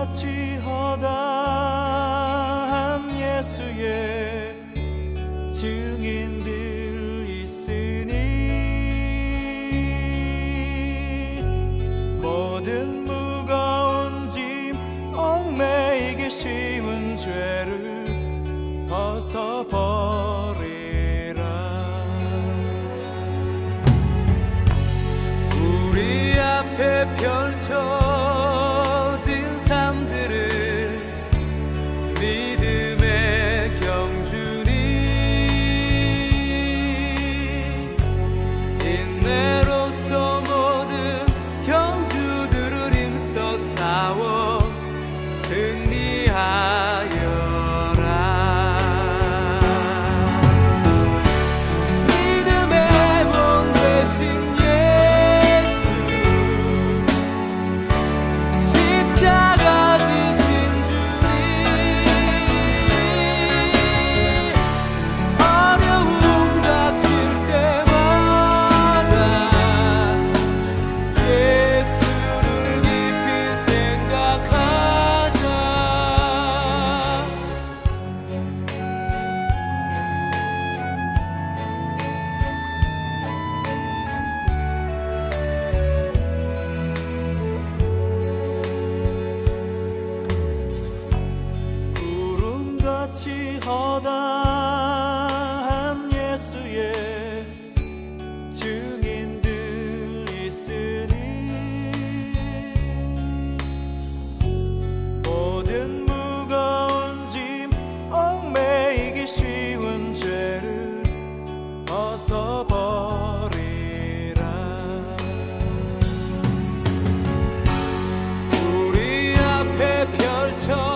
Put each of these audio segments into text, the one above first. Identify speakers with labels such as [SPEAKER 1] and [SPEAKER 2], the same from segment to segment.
[SPEAKER 1] 구름같이 허다한 예수의 증인들 있으니 모든 무거운 짐 얽매이기 쉬운 죄를 벗어버리라. 우리 앞에 펼쳐진 삶들을 믿음의 경주니 인내로서 모든 경주들을 힘써 싸워 승리하여라. 믿음의 몸 되신 십자가 지신 주님, 어려움 닥칠 때마다 예수를 깊이 생각하자. 구름같이 허다한 예수의 증인들 있으니 모든 무거운 짐 얽매이기 쉬운 죄를 벗어버리라. 우리 앞에 펼쳐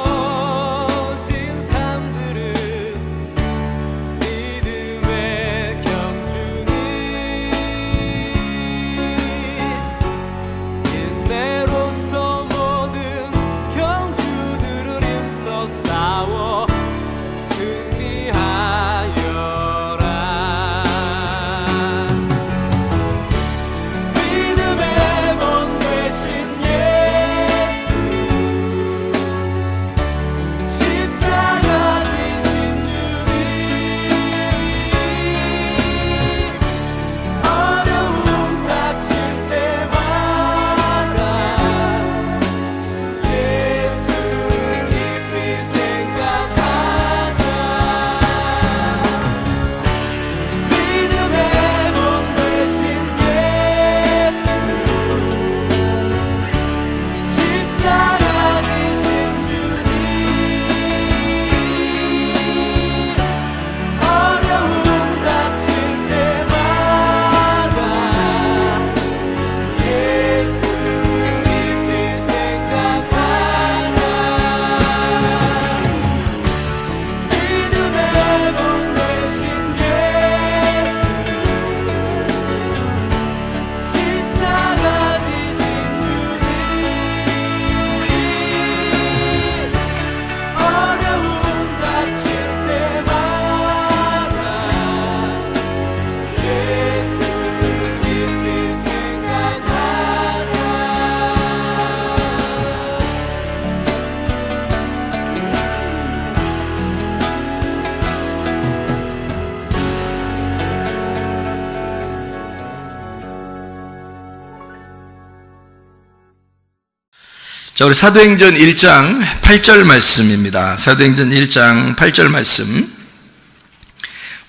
[SPEAKER 2] 자, 우리 사도행전 1장 8절 말씀입니다. 사도행전 1장 8절 말씀.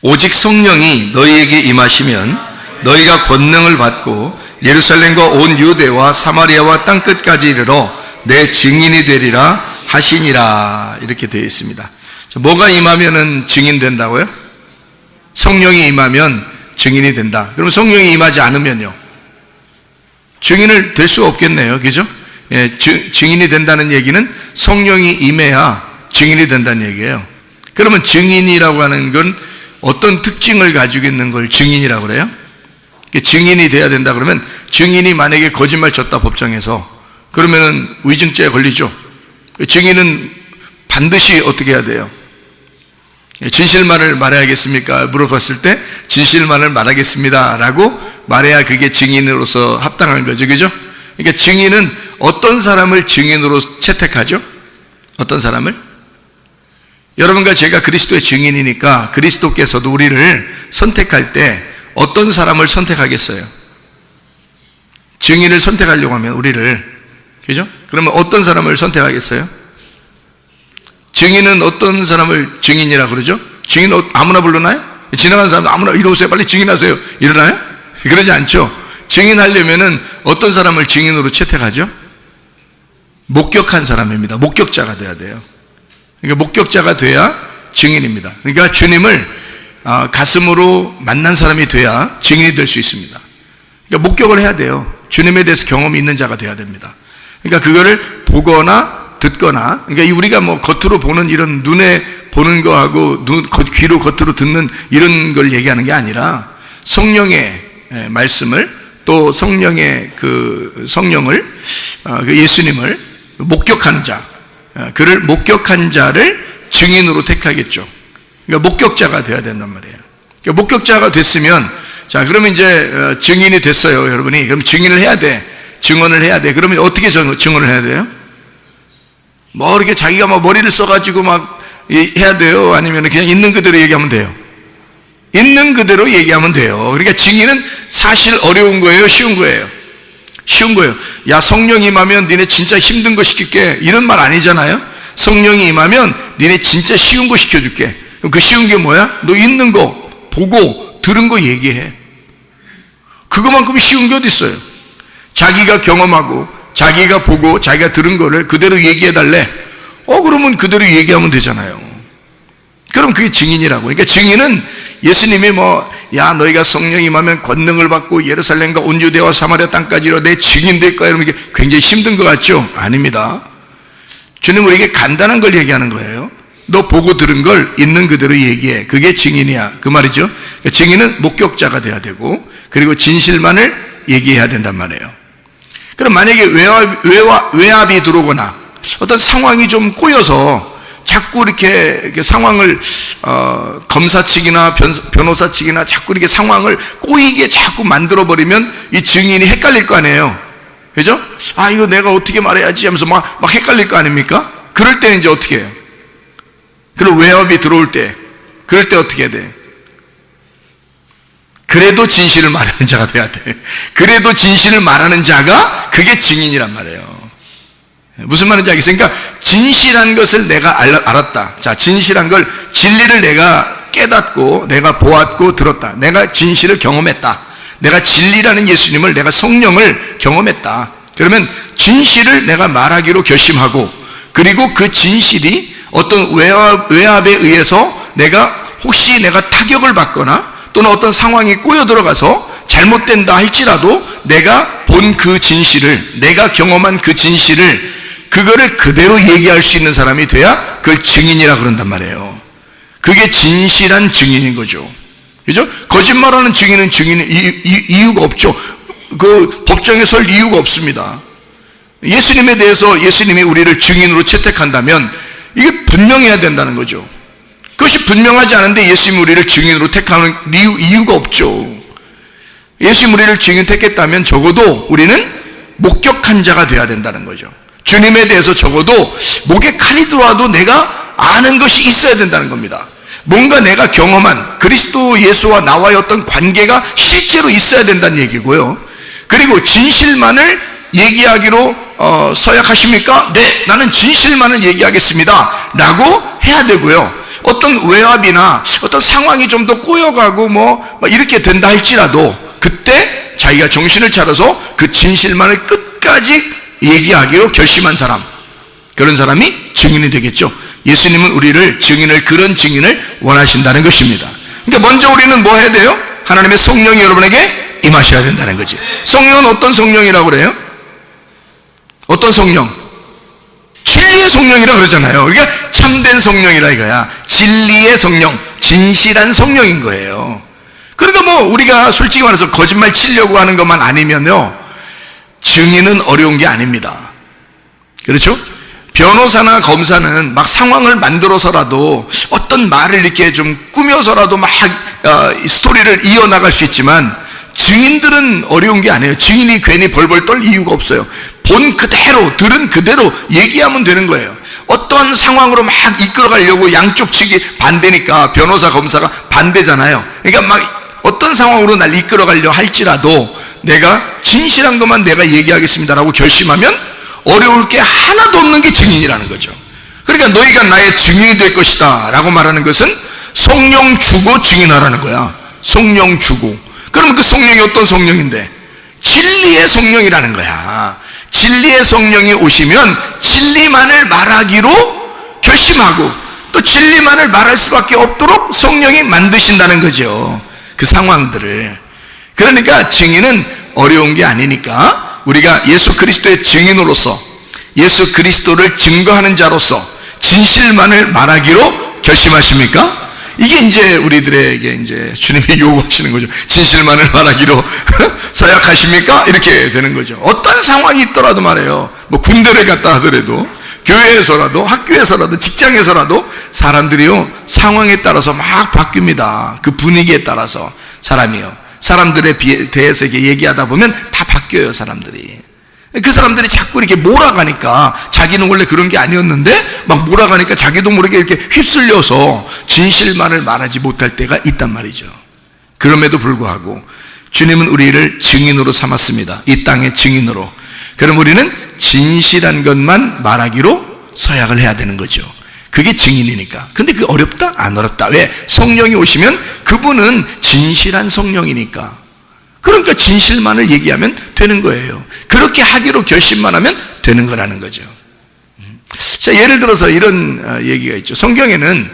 [SPEAKER 2] 오직 성령이 너희에게 임하시면 너희가 권능을 받고 예루살렘과 온 유대와 사마리아와 땅끝까지 이르러 내 증인이 되리라 하시니라. 이렇게 되어 있습니다. 자, 뭐가 임하면은 증인 된다고요? 성령이 임하면 증인이 된다. 그럼 성령이 임하지 않으면요? 증인을 될 수 없겠네요. 그죠? 예, 증인이 된다는 얘기는 성령이 임해야 증인이 된다는 얘기예요. 그러면 증인이라고 하는 건 어떤 특징을 가지고 있는 걸 증인이라고 그래요? 증인이 돼야 된다 그러면, 증인이 만약에 거짓말 쳤다 법정에서, 그러면은 위증죄에 걸리죠. 증인은 반드시 어떻게 해야 돼요? 진실만을 말해야겠습니까? 물어봤을 때 진실만을 말하겠습니다 라고 말해야 그게 증인으로서 합당한 거죠. 그죠? 그러니까 증인은 어떤 사람을 증인으로 채택하죠? 어떤 사람을? 여러분과 제가 그리스도의 증인이니까 그리스도께서도 우리를 선택할 때 어떤 사람을 선택하겠어요? 증인을 선택하려고 하면 우리를, 그죠? 그러면 어떤 사람을 선택하겠어요? 증인은 어떤 사람을 증인이라 그러죠? 증인 아무나 불러나요? 지나가는 사람 아무나 이리 오세요, 빨리 증인하세요, 이러나요? 그러지 않죠. 증인하려면은 어떤 사람을 증인으로 채택하죠? 목격한 사람입니다. 목격자가 돼야 돼요. 그러니까 목격자가 돼야 증인입니다. 그러니까 주님을 가슴으로 만난 사람이 돼야 증인이 될 수 있습니다. 그러니까 목격을 해야 돼요. 주님에 대해서 경험이 있는 자가 돼야 됩니다. 그러니까 그거를 보거나 듣거나, 그러니까 우리가 뭐 겉으로 보는 이런 눈에 보는 거하고 귀로 겉으로 듣는 이런 걸 얘기하는 게 아니라 성령의 말씀을, 또 성령의 그 성령을, 그 예수님을 목격하는 자, 그를 목격한 자를 증인으로 택하겠죠. 그러니까 목격자가 돼야 된단 말이에요. 그러니까 목격자가 됐으면, 자, 그러면 이제 증인이 됐어요, 여러분이. 그럼 증인을 해야 돼. 증언을 해야 돼. 그러면 어떻게 증언을 해야 돼요? 뭐 이렇게 자기가 막 머리를 써가지고 막 해야 돼요? 아니면 그냥 있는 그대로 얘기하면 돼요? 있는 그대로 얘기하면 돼요. 그러니까 증인은 사실 어려운 거예요? 쉬운 거예요? 쉬운 거예요. 야, 성령이 임하면 니네 진짜 힘든 거 시킬게, 이런 말 아니잖아요. 성령이 임하면 니네 진짜 쉬운 거 시켜줄게. 그럼 그 쉬운 게 뭐야? 너 있는 거 보고 들은 거 얘기해. 그거만큼 쉬운 게 어디 있어요? 자기가 경험하고 자기가 보고 자기가 들은 거를 그대로 얘기해 달래. 그러면 그대로 얘기하면 되잖아요. 그럼 그게 증인이라고. 그러니까 증인은 예수님이 야, 너희가 성령이 임하면 권능을 받고 예루살렘과 온 유대와 사마리아 땅까지로 내 증인 될 거야, 이러면 이게 굉장히 힘든 것 같죠? 아닙니다. 주님은 우리에게 간단한 걸 얘기하는 거예요. 너 보고 들은 걸 있는 그대로 얘기해. 그게 증인이야, 그 말이죠. 그러니까 증인은 목격자가 돼야 되고, 그리고 진실만을 얘기해야 된단 말이에요. 그럼 만약에 외압이 들어오거나 어떤 상황이 좀 꼬여서 자꾸 이렇게 상황을 검사 측이나 변호사 측이나 자꾸 이렇게 상황을 꼬이게 자꾸 만들어 버리면 이 증인이 헷갈릴 거 아니에요. 그죠? 이거 내가 어떻게 말해야지 하면서 막 헷갈릴 거 아닙니까? 그럴 때는 이제 어떻게 해요? 그리고 외압이 들어올 때, 그럴 때 어떻게 해야 돼? 그래도 진실을 말하는 자가 돼야 돼. 그래도 진실을 말하는 자가 그게 증인이란 말이에요. 무슨 말인지 알겠어요? 그러니까 진실한 것을 내가 알았다. 자, 진실한 걸, 진리를 내가 깨닫고 내가 보았고 들었다. 내가 진실을 경험했다. 내가 진리라는 예수님을, 내가 성령을 경험했다. 그러면 진실을 내가 말하기로 결심하고, 그리고 그 진실이 어떤 외압에 의해서 혹시 내가 타격을 받거나 또는 어떤 상황이 꼬여 들어가서 잘못된다 할지라도 내가 본 그 진실을, 내가 경험한 그 진실을, 그거를 그대로 얘기할 수 있는 사람이 돼야 그걸 증인이라 그런단 말이에요. 그게 진실한 증인인 거죠. 그죠? 거짓말하는 증인은 이유가 없죠. 그 법정에 설 이유가 없습니다. 예수님에 대해서 예수님이 우리를 증인으로 채택한다면 이게 분명해야 된다는 거죠. 그것이 분명하지 않은데 예수님이 우리를 증인으로 택하는 이유가 없죠. 예수님이 우리를 증인 택했다면 적어도 우리는 목격한 자가 되어야 된다는 거죠. 주님에 대해서 적어도 목에 칼이 들어와도 내가 아는 것이 있어야 된다는 겁니다. 뭔가 내가 경험한 그리스도 예수와 나와의 어떤 관계가 실제로 있어야 된다는 얘기고요. 그리고 진실만을 얘기하기로 서약하십니까? 네, 나는 진실만을 얘기하겠습니다 라고 해야 되고요. 어떤 외압이나 어떤 상황이 좀 더 꼬여가고 이렇게 된다 할지라도 그때 자기가 정신을 차려서 그 진실만을 끝까지 얘기하기로 결심한 사람, 그런 사람이 증인이 되겠죠. 예수님은 우리를 그런 증인을 원하신다는 것입니다. 그러니까 먼저 우리는 뭐 해야 돼요? 하나님의 성령이 여러분에게 임하셔야 된다는 거지. 성령은 어떤 성령이라고 그래요? 어떤 성령? 진리의 성령이라 그러잖아요. 그러니까 참된 성령이라 이거야. 진리의 성령, 진실한 성령인 거예요. 그러니까 우리가 솔직히 말해서 거짓말 치려고 하는 것만 아니면요, 증인은 어려운 게 아닙니다. 그렇죠? 변호사나 검사는 막 상황을 만들어서라도 어떤 말을 이렇게 좀 꾸며서라도 막 스토리를 이어나갈 수 있지만 증인들은 어려운 게 아니에요. 증인이 괜히 벌벌 떨 이유가 없어요. 본 그대로, 들은 그대로 얘기하면 되는 거예요. 어떤 상황으로 막 이끌어가려고 양쪽 측이 반대니까 변호사, 검사가 반대잖아요. 그러니까 막 어떤 상황으로 날 이끌어가려 할지라도 내가 진실한 것만 내가 얘기하겠습니다라고 결심하면 어려울 게 하나도 없는 게 증인이라는 거죠. 그러니까 너희가 나의 증인이 될 것이다 라고 말하는 것은 성령 주고 증인하라는 거야. 성령 주고. 그러면 그 성령이 어떤 성령인데? 진리의 성령이라는 거야. 진리의 성령이 오시면 진리만을 말하기로 결심하고 또 진리만을 말할 수밖에 없도록 성령이 만드신다는 거죠. 그 상황들을. 그러니까 증인은 어려운 게 아니니까 우리가 예수 그리스도의 증인으로서 예수 그리스도를 증거하는 자로서 진실만을 말하기로 결심하십니까? 이게 이제 우리들에게 이제 주님이 요구하시는 거죠. 진실만을 말하기로 서약하십니까? 이렇게 되는 거죠. 어떤 상황이 있더라도 말이에요. 뭐 군대를 갔다 하더라도, 교회에서라도, 학교에서라도, 직장에서라도 사람들이요, 상황에 따라서 막 바뀝니다. 그 분위기에 따라서 사람이요. 사람들에 대해서 이렇게 얘기하다 보면 다 바뀌어요, 사람들이. 그 사람들이 자꾸 이렇게 몰아가니까 자기는 원래 그런 게 아니었는데 막 몰아가니까 자기도 모르게 이렇게 휩쓸려서 진실만을 말하지 못할 때가 있단 말이죠. 그럼에도 불구하고 주님은 우리를 증인으로 삼았습니다. 이 땅의 증인으로. 그럼 우리는 진실한 것만 말하기로 서약을 해야 되는 거죠. 그게 증인이니까. 근데 그게 어렵다? 안 어렵다. 왜? 성령이 오시면 그분은 진실한 성령이니까. 그러니까 진실만을 얘기하면 되는 거예요. 그렇게 하기로 결심만 하면 되는 거라는 거죠. 자, 예를 들어서 이런 얘기가 있죠. 성경에는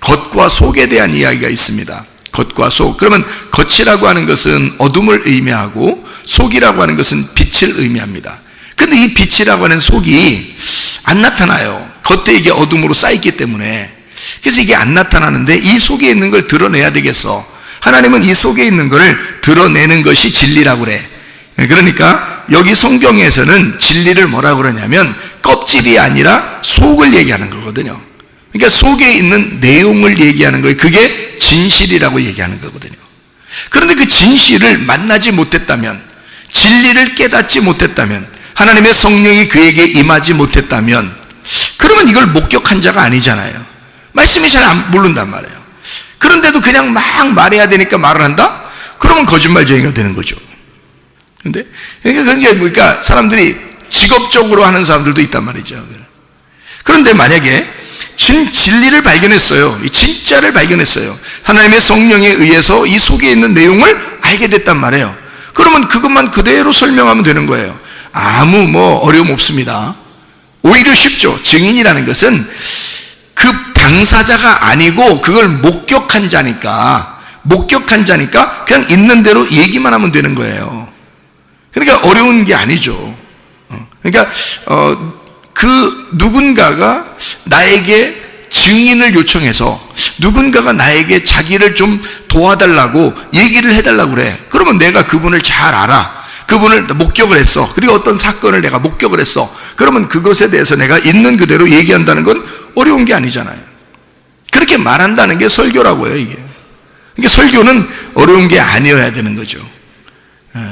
[SPEAKER 2] 겉과 속에 대한 이야기가 있습니다. 겉과 속. 그러면 겉이라고 하는 것은 어둠을 의미하고 속이라고 하는 것은 빛을 의미합니다. 근데 이 빛이라고 하는 속이 안 나타나요. 겉에 이게 어둠으로 쌓였기 때문에. 그래서 이게 안 나타나는데 이 속에 있는 걸 드러내야 되겠어. 하나님은 이 속에 있는 것을 드러내는 것이 진리라고 그래. 그러니까 여기 성경에서는 진리를 뭐라고 그러냐면 껍질이 아니라 속을 얘기하는 거거든요. 그러니까 속에 있는 내용을 얘기하는 거예요. 그게 진실이라고 얘기하는 거거든요. 그런데 그 진실을 만나지 못했다면, 진리를 깨닫지 못했다면, 하나님의 성령이 그에게 임하지 못했다면, 그러면 이걸 목격한 자가 아니잖아요. 말씀이 잘 모른단 말이에요. 그런데도 그냥 막 말해야 되니까 말을 한다? 그러면 거짓말쟁이가 되는 거죠. 근데, 그러니까 사람들이 직업적으로 하는 사람들도 있단 말이죠. 그런데 만약에 진리를 발견했어요. 이 진짜를 발견했어요. 하나님의 성령에 의해서 이 속에 있는 내용을 알게 됐단 말이에요. 그러면 그것만 그대로 설명하면 되는 거예요. 아무 어려움 없습니다. 오히려 쉽죠. 증인이라는 것은 그 당사자가 아니고 그걸 목격한 자니까 그냥 있는 대로 얘기만 하면 되는 거예요. 그러니까 어려운 게 아니죠. 그러니까 그 누군가가 나에게 증인을 요청해서 누군가가 나에게 자기를 좀 도와달라고 얘기를 해달라고 그래. 그러면 내가 그분을 잘 알아. 그분을 목격을 했어. 그리고 어떤 사건을 내가 목격을 했어. 그러면 그것에 대해서 내가 있는 그대로 얘기한다는 건 어려운 게 아니잖아요. 그렇게 말한다는 게 설교라고요, 이게. 그러니까 설교는 어려운 게 아니어야 되는 거죠.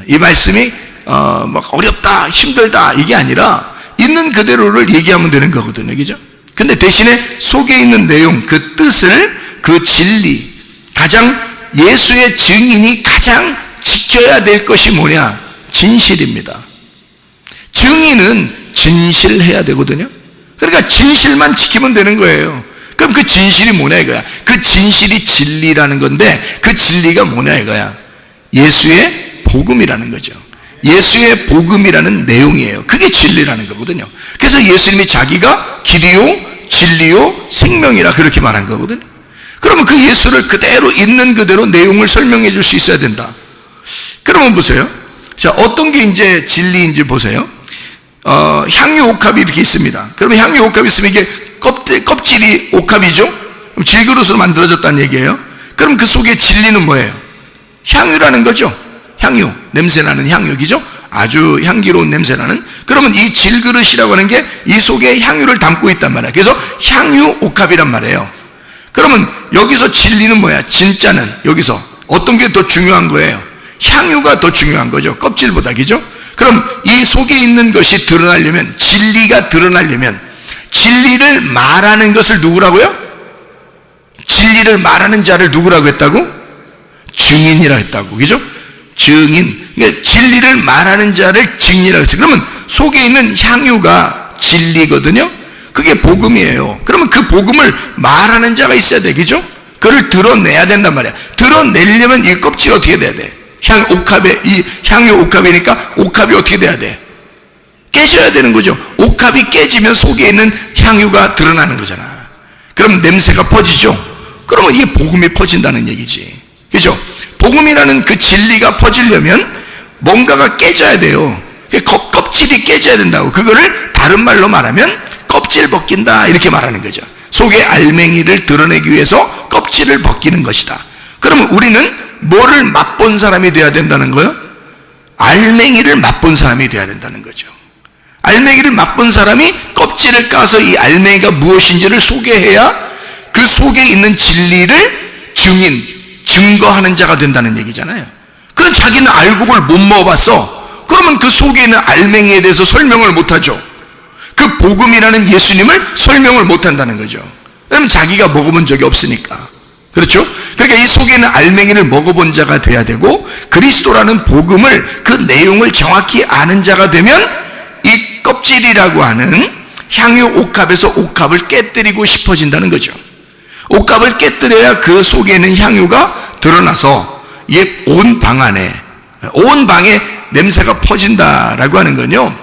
[SPEAKER 2] 이 말씀이 막 어렵다, 힘들다 이게 아니라 있는 그대로를 얘기하면 되는 거거든요, 그죠? 근데 대신에 속에 있는 내용, 그 뜻을, 그 진리, 가장 예수의 증인이 가장 지켜야 될 것이 뭐냐? 진실입니다. 증인은 진실해야 되거든요. 그러니까 진실만 지키면 되는 거예요. 그럼 그 진실이 뭐냐 이거야. 그 진실이 진리라는 건데 그 진리가 뭐냐 이거야. 예수의 복음이라는 거죠. 예수의 복음이라는 내용이에요. 그게 진리라는 거거든요. 그래서 예수님이 자기가 길이요, 진리요, 생명이라 그렇게 말한 거거든요. 그러면 그 예수를 그대로 있는 그대로 내용을 설명해 줄 수 있어야 된다. 그러면 보세요. 자, 어떤 게 이제 진리인지 보세요. 향유 옥합이 이렇게 있습니다. 그러면 향유 옥합이 있으면 이게 껍질이 옥합이죠? 그럼 질그릇으로 만들어졌다는 얘기예요. 그럼 그 속에 진리는 뭐예요? 향유라는 거죠. 향유, 냄새나는 향유기죠? 아주 향기로운 냄새나는. 그러면 이 질그릇이라고 하는 게 이 속에 향유를 담고 있단 말이에요. 그래서 향유 옥합이란 말이에요. 그러면 여기서 진리는 뭐야? 진짜는 여기서 어떤 게 더 중요한 거예요? 향유가 더 중요한 거죠. 껍질보다, 그죠? 그럼 이 속에 있는 것이 드러나려면, 진리가 드러나려면, 진리를 말하는 것을 누구라고요? 진리를 말하는 자를 누구라고 했다고? 증인이라 했다고. 그죠? 증인. 그러니까 진리를 말하는 자를 증인이라고 했어요. 그러면 속에 있는 향유가 진리거든요. 그게 복음이에요. 그러면 그 복음을 말하는 자가 있어야 돼. 그죠? 그걸 드러내야 된단 말이야. 드러내려면 이 껍질이 어떻게 돼야 돼? 이 향유 옥합이니까 옥합이 어떻게 돼야 돼? 깨져야 되는 거죠. 옥합이 깨지면 속에 있는 향유가 드러나는 거잖아. 그럼 냄새가 퍼지죠. 그러면 이게 복음이 퍼진다는 얘기지. 그죠? 복음이라는 그 진리가 퍼지려면 뭔가가 깨져야 돼요. 껍질이 깨져야 된다고. 그거를 다른 말로 말하면 껍질 벗긴다 이렇게 말하는 거죠. 속의 알맹이를 드러내기 위해서 껍질을 벗기는 것이다. 그러면 우리는 뭐를 맛본 사람이 돼야 된다는 거예요? 알맹이를 맛본 사람이 돼야 된다는 거죠. 알맹이를 맛본 사람이 껍질을 까서 이 알맹이가 무엇인지를 소개해야 그 속에 있는 진리를 증거하는 자가 된다는 얘기잖아요. 그럼 자기는 알고 그걸 못 먹어봤어. 그러면 그 속에 있는 알맹이에 대해서 설명을 못하죠. 그 복음이라는 예수님을 설명을 못한다는 거죠. 왜냐면 자기가 먹어본 적이 없으니까. 그렇죠? 그러니까 이 속에 있는 알맹이를 먹어본 자가 돼야 되고, 그리스도라는 복음을, 그 내용을 정확히 아는 자가 되면 이 껍질이라고 하는 향유 옥합에서 옥합을 깨뜨리고 싶어진다는 거죠. 옥합을 깨뜨려야 그 속에 있는 향유가 드러나서 온 방 안에, 온 방에 냄새가 퍼진다라고 하는 건요,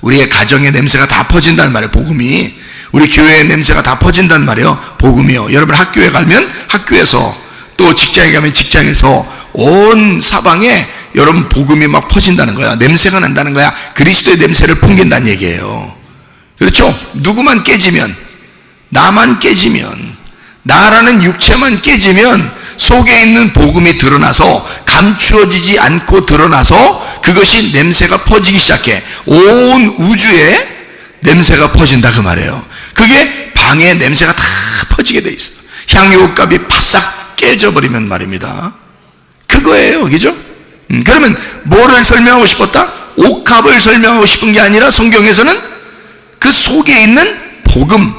[SPEAKER 2] 우리의 가정의 냄새가 다 퍼진다는 말이에요. 복음이. 우리 교회의 냄새가 다 퍼진다는 말이에요. 복음이요. 여러분 학교에 가면 학교에서, 또 직장에 가면 직장에서 온 사방에 여러분 복음이 막 퍼진다는 거야. 냄새가 난다는 거야. 그리스도의 냄새를 풍긴다는 얘기예요. 그렇죠? 누구만 깨지면, 나만 깨지면, 나라는 육체만 깨지면 속에 있는 복음이 드러나서 감추어지지 않고 드러나서 그것이 냄새가 퍼지기 시작해. 온 우주에 냄새가 퍼진다 그 말이에요. 그게 방에 냄새가 다 퍼지게 돼 있어. 향유옥합이 바싹 깨져버리면 말입니다. 그거예요. 그죠? 그러면 뭐를 설명하고 싶었다? 옥합을 설명하고 싶은 게 아니라 성경에서는 그 속에 있는 복음,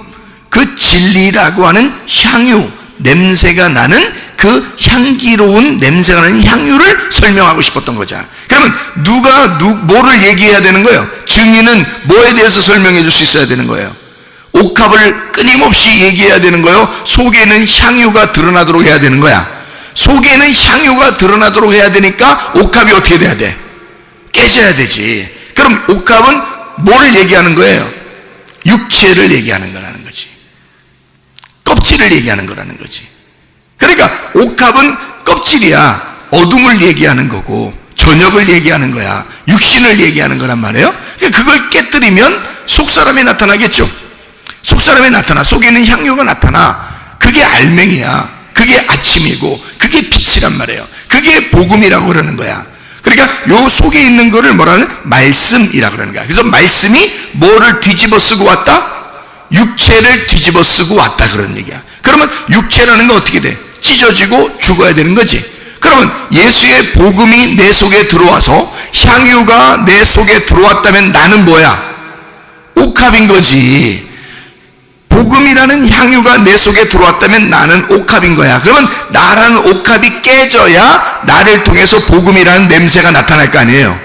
[SPEAKER 2] 그 진리라고 하는 향유, 냄새가 나는 그 향기로운 냄새가 나는 향유를 설명하고 싶었던 거잖아. 그러면 뭐를 얘기해야 되는 거예요? 증인은 뭐에 대해서 설명해 줄 수 있어야 되는 거예요? 옥합을 끊임없이 얘기해야 되는 거예요? 속에 있는 향유가 드러나도록 해야 되는 거야. 속에 있는 향유가 드러나도록 해야 되니까 옥합이 어떻게 돼야 돼? 깨져야 되지. 그럼 옥합은 뭐를 얘기하는 거예요? 육체를 얘기하는 거라는 거지. 껍질을 얘기하는 거라는 거지. 그러니까 옥합은 껍질이야. 어둠을 얘기하는 거고 저녁을 얘기하는 거야. 육신을 얘기하는 거란 말이에요. 그러니까 그걸 깨뜨리면 속사람이 나타나겠죠. 속사람이 나타나. 속에 있는 향유가 나타나. 그게 알맹이야. 그게 아침이고 그게 빛이란 말이에요. 그게 복음이라고 그러는 거야. 그러니까 요 속에 있는 거를 뭐라는? 말씀이라고 그러는 거야. 그래서 말씀이 뭐를 뒤집어 쓰고 왔다? 육체를 뒤집어 쓰고 왔다 그런 얘기야. 그러면 육체라는 건 어떻게 돼? 찢어지고 죽어야 되는 거지. 그러면 예수의 복음이 내 속에 들어와서 향유가 내 속에 들어왔다면 나는 뭐야? 옥합인 거지. 복음이라는 향유가 내 속에 들어왔다면 나는 옥합인 거야. 그러면 나라는 옥합이 깨져야 나를 통해서 복음이라는 냄새가 나타날 거 아니에요.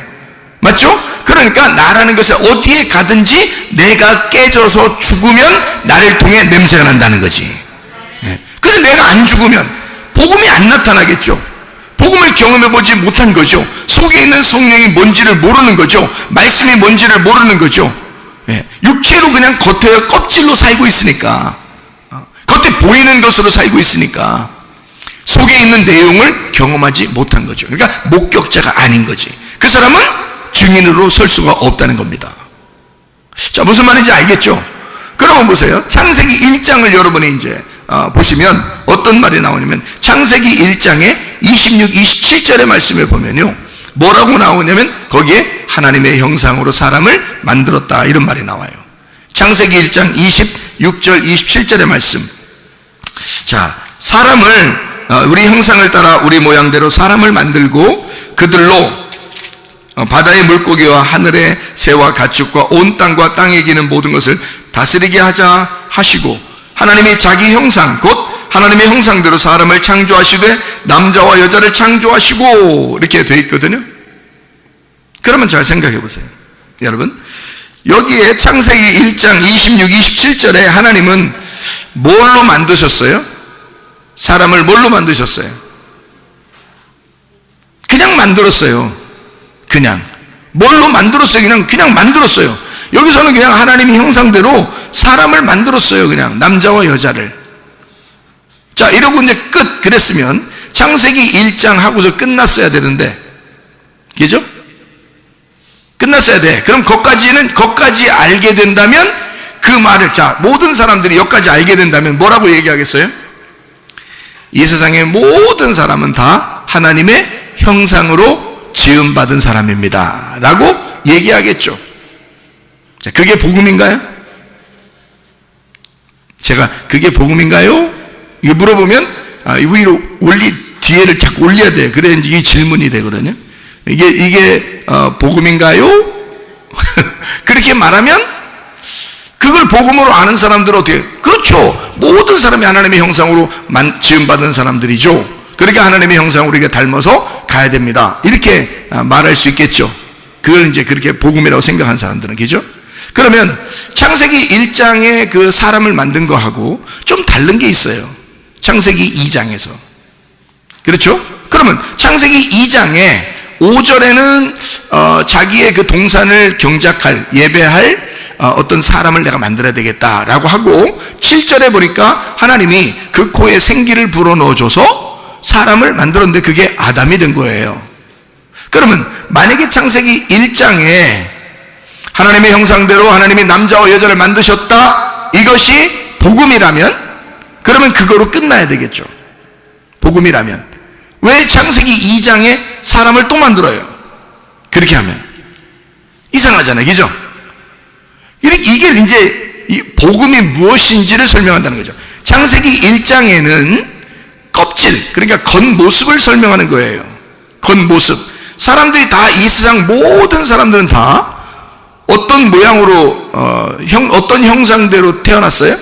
[SPEAKER 2] 맞죠? 그러니까 나라는 것을 어디에 가든지 내가 깨져서 죽으면 나를 통해 냄새가 난다는 거지. 근데 내가 안 죽으면 복음이 안 나타나겠죠. 복음을 경험해보지 못한 거죠. 속에 있는 성령이 뭔지를 모르는 거죠. 말씀이 뭔지를 모르는 거죠. 육체로 그냥 겉에 껍질로 살고 있으니까, 겉에 보이는 것으로 살고 있으니까 속에 있는 내용을 경험하지 못한 거죠. 그러니까 목격자가 아닌 거지. 그 사람은 증인으로 설 수가 없다는 겁니다. 자, 무슨 말인지 알겠죠? 그러면 보세요. 창세기 1장을 여러분이 이제 보시면 어떤 말이 나오냐면, 창세기 1장에 26, 27절의 말씀을 보면요, 뭐라고 나오냐면 거기에 하나님의 형상으로 사람을 만들었다 이런 말이 나와요. 창세기 1장 26절 27절의 말씀. 자, 사람을 우리 형상을 따라 우리 모양대로 사람을 만들고 그들로 바다의 물고기와 하늘의 새와 가축과 온 땅과 땅에 기는 모든 것을 다스리게 하자 하시고, 하나님이 자기 형상 곧 하나님의 형상대로 사람을 창조하시되 남자와 여자를 창조하시고, 이렇게 되어 있거든요. 그러면 잘 생각해 보세요. 여러분, 여기에 창세기 1장 26, 27절에 하나님은 뭘로 만드셨어요? 사람을 뭘로 만드셨어요? 그냥 만들었어요. 그냥. 뭘로 만들었어요? 그냥 만들었어요. 여기서는 그냥 하나님의 형상대로 사람을 만들었어요. 그냥 남자와 여자를. 자, 이러고 이제 끝. 그랬으면 창세기 1장 하고서 끝났어야 되는데, 그죠? 끝났어야 돼. 그럼 거기까지 알게 된다면 그 말을, 자, 모든 사람들이 여기까지 알게 된다면 뭐라고 얘기하겠어요? 이 세상의 모든 사람은 다 하나님의 형상으로 지음받은 사람입니다 라고 얘기하겠죠. 자, 그게 복음인가요? 제가 그게 복음인가요? 이거 물어보면 위로 뒤에를 자꾸 올려야 돼요. 그래야 이제 이 질문이 되거든요. 이게 복음인가요? 그렇게 말하면 그걸 복음으로 아는 사람들은 어떻게? 그렇죠. 모든 사람이 하나님의 형상으로 지음받은 사람들이죠. 그러니까 하나님의 형상으로 우리가 닮아서 가야 됩니다. 이렇게 말할 수 있겠죠. 그걸 이제 그렇게 복음이라고 생각하는 사람들은, 그죠? 그러면 창세기 1장에 그 사람을 만든 거하고 좀 다른 게 있어요. 창세기 2장에서. 그렇죠? 그러면 창세기 2장에 5절에는 자기의 그 동산을 경작할, 예배할 어떤 사람을 내가 만들어야 되겠다라고 하고, 7절에 보니까 하나님이 그 코에 생기를 불어넣어줘서 사람을 만들었는데 그게 아담이 된 거예요. 그러면 만약에 창세기 1장에 하나님의 형상대로 하나님이 남자와 여자를 만드셨다, 이것이 복음이라면 그러면 그거로 끝나야 되겠죠. 복음이라면 왜 창세기 2장에 사람을 또 만들어요? 그렇게 하면 이상하잖아요, 그죠? 이게 이제 이 복음이 무엇인지를 설명한다는 거죠. 창세기 1장에는 껍질, 그러니까 겉모습을 설명하는 거예요. 겉모습. 사람들이 다, 이 세상 모든 사람들은 다 어떤 모양으로 어떤 형상대로 태어났어요?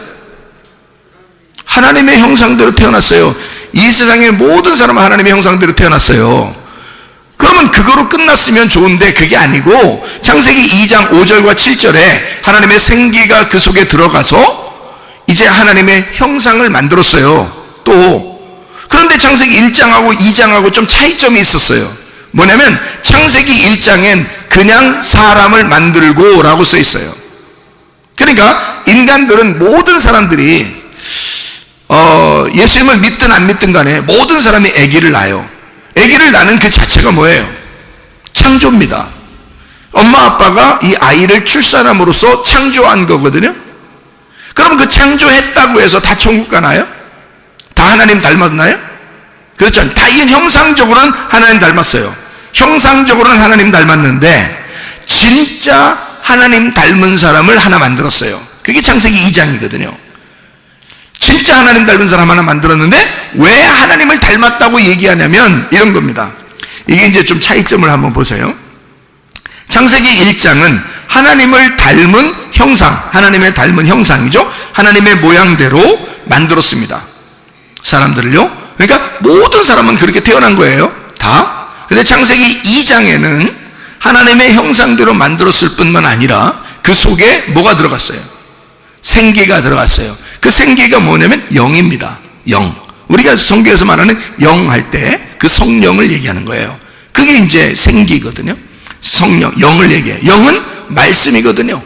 [SPEAKER 2] 하나님의 형상대로 태어났어요. 이 세상의 모든 사람은 하나님의 형상대로 태어났어요. 그러면 그거로 끝났으면 좋은데 그게 아니고 창세기 2장 5절과 7절에 하나님의 생기가 그 속에 들어가서 이제 하나님의 형상을 만들었어요. 또 그런데 창세기 1장하고 2장하고 좀 차이점이 있었어요. 뭐냐면 창세기 1장엔 그냥 사람을 만들고 라고 써 있어요. 그러니까 인간들은, 모든 사람들이 예수님을 믿든 안 믿든 간에 모든 사람이 아기를 낳아요. 아기를 낳는 그 자체가 뭐예요? 창조입니다. 엄마 아빠가 이 아이를 출산함으로써 창조한 거거든요. 그럼 그 창조했다고 해서 다 천국 가나요? 다 하나님 닮았나요? 그렇죠. 다 이건 형상적으로는 하나님 닮았어요. 형상적으로는 하나님 닮았는데 진짜 하나님 닮은 사람을 하나 만들었어요. 그게 창세기 2장이거든요. 진짜 하나님 닮은 사람 하나 만들었는데 왜 하나님을 닮았다고 얘기하냐면 이런 겁니다. 이게 이제 좀 차이점을 한번 보세요. 창세기 1장은 하나님을 닮은 형상, 하나님의 닮은 형상이죠. 하나님의 모양대로 만들었습니다. 사람들을요. 그러니까 모든 사람은 그렇게 태어난 거예요. 다. 근데 창세기 2장에는 하나님의 형상대로 만들었을 뿐만 아니라 그 속에 뭐가 들어갔어요? 생기가 들어갔어요. 그 생기가 뭐냐면 영입니다. 영. 우리가 성경에서 말하는 영 할 때 그 성령을 얘기하는 거예요. 그게 이제 생기거든요. 성령, 영을 얘기해요. 영은 말씀이거든요.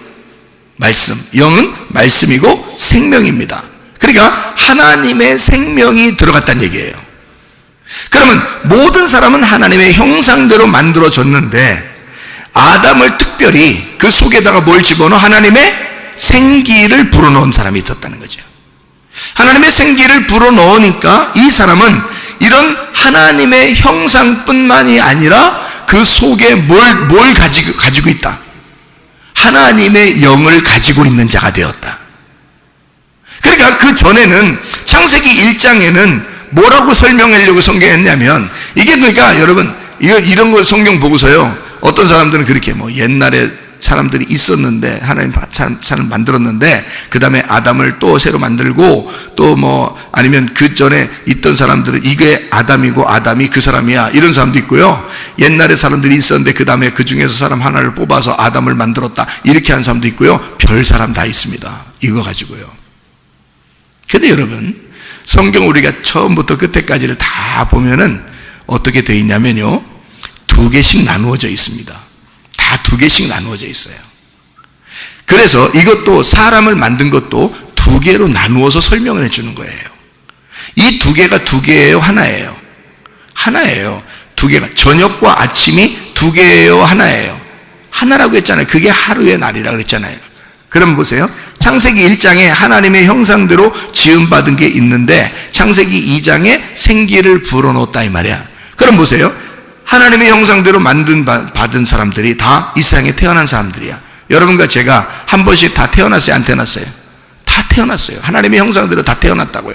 [SPEAKER 2] 말씀. 영은 말씀이고 생명입니다. 그러니까 하나님의 생명이 들어갔다는 얘기예요. 그러면 모든 사람은 하나님의 형상대로 만들어졌는데 아담을 특별히 그 속에다가 뭘 집어넣어? 하나님의 생기를 불어넣은 사람이 있었다는 거죠. 하나님의 생기를 불어넣으니까 이 사람은 이런 하나님의 형상뿐만이 아니라 그 속에 뭘 가지고 있다? 하나님의 영을 가지고 있는 자가 되었다. 그러니까 그 전에는 창세기 1장에는 뭐라고 설명하려고 성경했냐면, 이게 그러니까 여러분 이런 거 성경 보고서요, 어떤 사람들은 그렇게 뭐 옛날에 사람들이 있었는데 하나님 사람을 만들었는데 그 다음에 아담을 또 새로 만들고 또 뭐 아니면 그 전에 있던 사람들은 이게 아담이고 아담이 그 사람이야 이런 사람도 있고요. 옛날에 사람들이 있었는데 그 다음에 그 중에서 사람 하나를 뽑아서 아담을 만들었다 이렇게 하는 사람도 있고요. 별 사람 다 있습니다. 이거 가지고요. 근데 여러분 성경 우리가 처음부터 끝에까지를 다 보면은 어떻게 되어 있냐면요. 2개씩 나누어져 있습니다. 다 2개씩 나누어져 있어요. 그래서 이것도 사람을 만든 것도 2개로 나누어서 설명을 해주는 거예요. 이 2개가 2개예요? 하나예요? 하나예요. 2개가 저녁과 아침이 2개예요? 하나예요? 하나라고 했잖아요. 그게 하루의 날이라고 그랬잖아요. 그럼 보세요. 창세기 1장에 하나님의 형상대로 지음받은 게 있는데 창세기 2장에 생기를 불어넣었다 이 말이야. 그럼 보세요. 하나님의 형상대로 받은 사람들이 다 이 세상에 태어난 사람들이야. 여러분과 제가 한 번씩 다 태어났어요? 안 태어났어요? 다 태어났어요. 하나님의 형상대로 다 태어났다고요.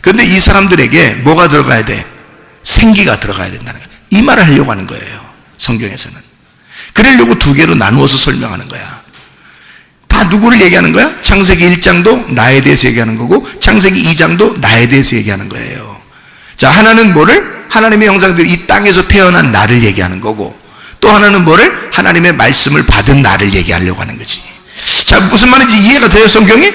[SPEAKER 2] 그런데 이 사람들에게 뭐가 들어가야 돼? 생기가 들어가야 된다는 거예요. 이 말을 하려고 하는 거예요. 성경에서는. 그러려고 2개로 나누어서 설명하는 거야. 다 누구를 얘기하는 거야? 창세기 1장도 나에 대해서 얘기하는 거고 창세기 2장도 나에 대해서 얘기하는 거예요. 자, 하나는 뭐를? 하나님의 형상대로 이 땅에서 태어난 나를 얘기하는 거고 또 하나는 뭐를? 하나님의 말씀을 받은 나를 얘기하려고 하는 거지. 자, 무슨 말인지 이해가 돼요, 성경이?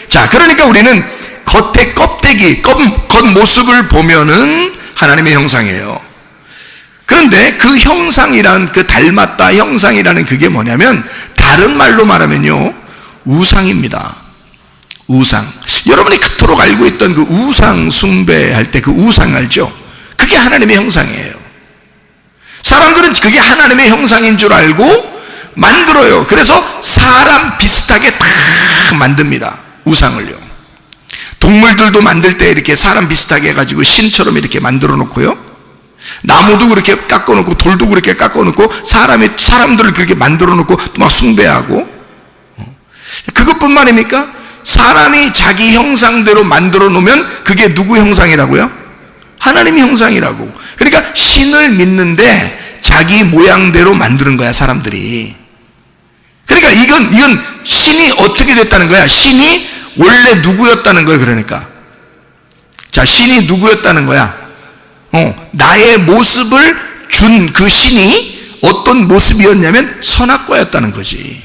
[SPEAKER 2] 자, 그러니까 우리는 겉의 껍데기, 겉모습을 보면은 하나님의 형상이에요. 그런데 그 형상이란, 그 닮았다 형상이라는 그게 뭐냐면 다른 말로 말하면요, 우상입니다. 우상. 여러분이 그토록 알고 있던 그 우상 숭배할 때 그 우상 알죠? 그게 하나님의 형상이에요. 사람들은 그게 하나님의 형상인 줄 알고 만들어요. 그래서 사람 비슷하게 다 만듭니다. 우상을요. 동물들도 만들 때 이렇게 사람 비슷하게 해가지고 신처럼 이렇게 만들어 놓고요. 나무도 그렇게 깎아 놓고 돌도 그렇게 깎아 놓고 사람들을 그렇게 만들어 놓고 막 숭배하고. 그것뿐만입니까? 사람이 자기 형상대로 만들어 놓으면 그게 누구 형상이라고요? 하나님의 형상이라고. 그러니까 신을 믿는데 자기 모양대로 만드는 거야, 사람들이. 그러니까 이건 신이 어떻게 됐다는 거야? 신이 원래 누구였다는 거예요, 그러니까. 자, 신이 누구였다는 거야? 나의 모습을 준 그 신이 어떤 모습이었냐면 선악과였다는 거지.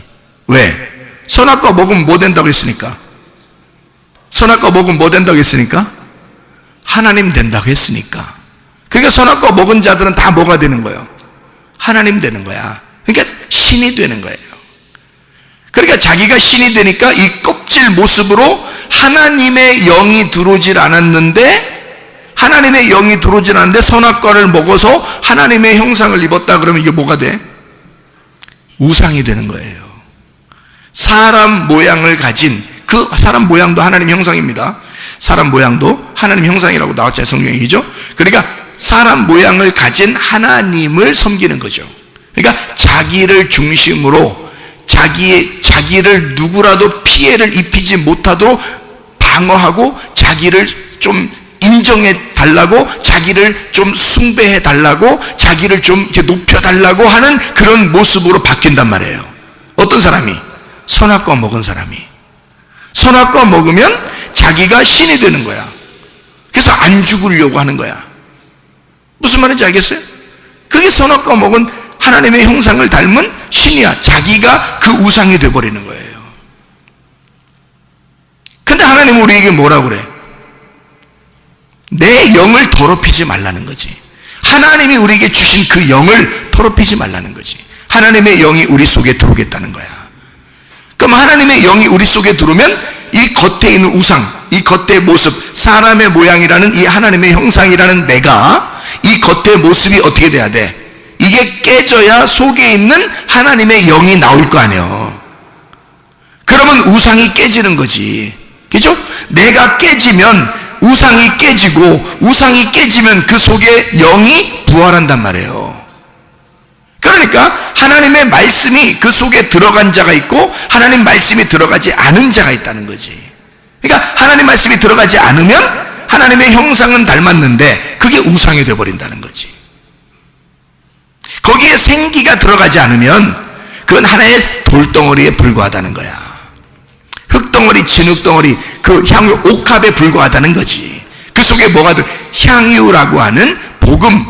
[SPEAKER 2] 왜? 선악과 먹으면 뭐 된다고 했으니까? 선악과 먹으면 뭐 된다고 했으니까? 하나님 된다고 했으니까. 그러니까 선악과 먹은 자들은 다 뭐가 되는 거예요? 하나님 되는 거야. 그러니까 신이 되는 거예요. 그러니까 자기가 신이 되니까 이 껍질 모습으로 하나님의 영이 들어오질 않았는데, 하나님의 영이 들어오질 않았는데 선악과를 먹어서 하나님의 형상을 입었다 그러면 이게 뭐가 돼? 우상이 되는 거예요. 사람 모양을 가진, 그 사람 모양도 하나님 형상입니다. 사람 모양도 하나님 형상이라고 나왔잖아요, 성경이죠. 그러니까 사람 모양을 가진 하나님을 섬기는 거죠. 그러니까 자기를 중심으로 자기를 누구라도 피해를 입히지 못하도록 방어하고 자기를 좀 인정해 달라고, 자기를 좀 숭배해 달라고, 자기를 좀 이렇게 높여 달라고 하는 그런 모습으로 바뀐단 말이에요. 어떤 사람이? 선악과 먹은 사람이. 선악과 먹으면 자기가 신이 되는 거야. 그래서 안 죽으려고 하는 거야. 무슨 말인지 알겠어요? 그게 선악과 먹은 하나님의 형상을 닮은 신이야. 자기가 그 우상이 되어버리는 거예요. 근데 하나님은 우리에게 뭐라고 그래? 내 영을 더럽히지 말라는 거지. 하나님이 우리에게 주신 그 영을 더럽히지 말라는 거지. 하나님의 영이 우리 속에 들어오겠다는 거야. 그럼 하나님의 영이 우리 속에 들어오면 이 겉에 있는 우상, 이 겉의 모습, 사람의 모양이라는 이 하나님의 형상이라는 내가, 이 겉의 모습이 어떻게 돼야 돼? 이게 깨져야 속에 있는 하나님의 영이 나올 거 아니에요. 그러면 우상이 깨지는 거지. 그죠? 내가 깨지면 우상이 깨지고, 우상이 깨지면 그 속에 영이 부활한단 말이에요. 그러니까 하나님의 말씀이 그 속에 들어간 자가 있고 하나님 말씀이 들어가지 않은 자가 있다는 거지. 그러니까 하나님 말씀이 들어가지 않으면 하나님의 형상은 닮았는데 그게 우상이 되어버린다는 거지. 거기에 생기가 들어가지 않으면 그건 하나의 돌덩어리에 불과하다는 거야. 흙덩어리, 진흙덩어리, 그 향유 옥합에 불과하다는 거지. 그 속에 뭐가 향유라고 하는 복음,